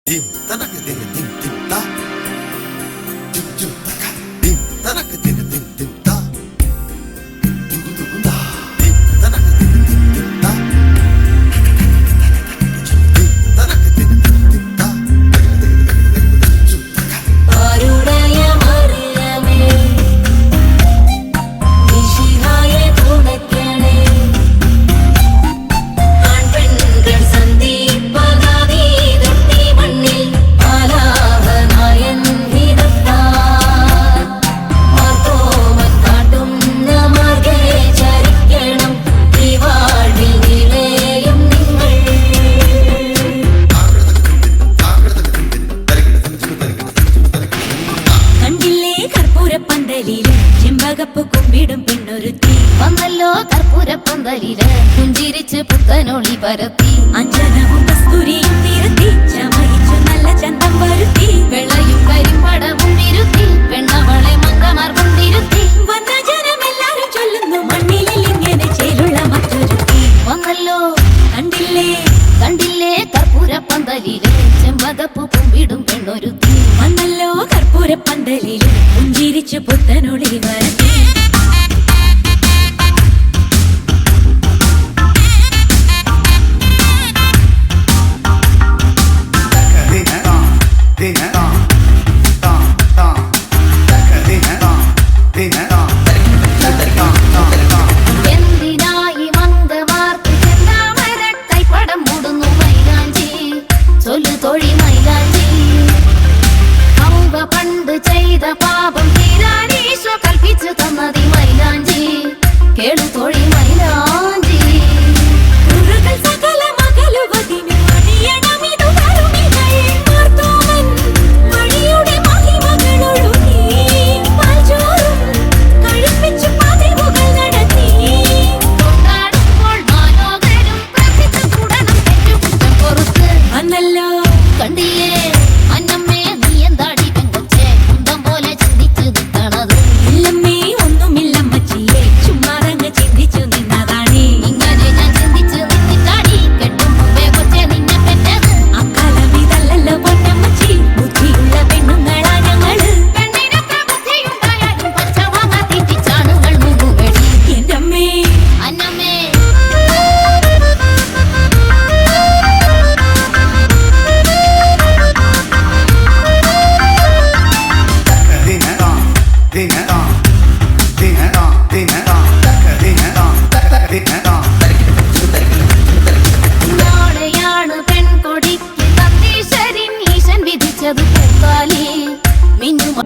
dim tanak dim dim dim ta dim dim taka dim tanak dim dim dim ta dim dim dim ta dim tanak dim dim dim ta dim tanak dim dim dim ta arudaya mariyame nishihaye thunakane aanpengal sandeepagadi dotti mannil palavaanayan hidatta marthoman kaattum namarge charikkanam divalil nilayum ningal കണ്ടില്ലേ കർപ്പൂരപ്പന്തലില് ചെമ്പകപ്പ് കുമ്പിടും പെണ്ണൊരുത്തി വന്നല്ലോ കർപ്പൂരപ്പന്തലില് പുഞ്ചിരിച്ച് പുത്തനൊളി പരത്തി അഞ്ജനവും കസ്തൂരിയും നിരത്തി ചമയിച്ചു നല്ല ചന്തം വരുത്തി വെള്ളയും കരിമ്പടവും ഇരുത്തി പെണ്ണവളെ മങ്കമാർ കൊണ്ടിരുത്തി വന്ന ജനമെല്ലാരും ചൊല്ലുന്നു മണ്ണിലിൽ ഇങ്ങനെ ചേലുള്ള മറ്റൊരുത്തി വന്നല്ലോ കണ്ടില്ലേ കണ്ടില്ലേ കർപ്പൂരപ്പന്തലില് ചെമ്പകപ്പ് കുമ്പിടും പെണ്ണൊരുത്തി വന്നല്ലോ കർപ്പൂരപ്പന്തലില് പുഞ്ചിരിച്ചു പുത്തനൊളി വരത്തി എന്തിനായി മന്ദമാർക്ക് ചെന്താമര കൈപ്പടം മൂടുന്നു മൈലാഞ്ചി ചൊല്ലു തൊഴി മൈലാഞ്ചി ഔവ പണ്ട് ചെയ്ത പാപം തീരാനീശോ കൽപ്പിച്ചു തന്നതി മൈലാഞ്ചി കേളു തൊഴി മൈലാഞ്ചി ഉരുകൾ സകല മകളുവതിന് മണിയണമിതു കരുമികൾ മാർത്തോമൻ മണിയുടെ മഹിമകളൊഴുകി പാൽച്ചോറും കഴിപ്പിച്ചു പതിവുകൾ നടത്തി കൊണ്ടാടുമ്പോൾ മാലോകരും പ്രാർത്ഥിച്ചു കൂടണം തെറ്റുകുറ്റം പൊറുത്ത് വന്നല്ലോ കണ്ടില്ലേ അന്നമ്മേ നീ എന്താടി പെങ്കൊച്ചേ കുന്തം പോലെ ചിന്തിച്ചു നിൽക്കണത് ഇല്ലമ്മേ ഒന്നുമില്ലമ്മച്ചിയെ ചുമ്മാതങ്ങ് ചിന്തിച്ചു നിന്നതാണേ ഇങ്ങനെ ഞാൻ ചിന്തിച്ചു നിന്നിട്ടാടി കെട്ടും മുമ്പേ കൊച്ചേ നിന്നെ പെറ്റത് അക്കാലം ഇതല്ലല്ലോ പൊന്നമ്മച്ചി ബുദ്ധിയുള്ള പെണ്ണുങ്ങളാ ഞങ്ങള് പെണ്ണിനൊക്കെ ബുദ്ധിയുണ്ടായാലും പച്ചവാങ്ങ തെറ്റിച്ചാണുകൾ മുങ്ങുകടി എന്റെ അമ്മേ അന്നമ്മേ നാളെയാണ് പെൺകൊടിക്ക് തന്തീശ്വരൻ ഈശൻ വിധിച്ചത് പൂക്കാലി മിന്നുമ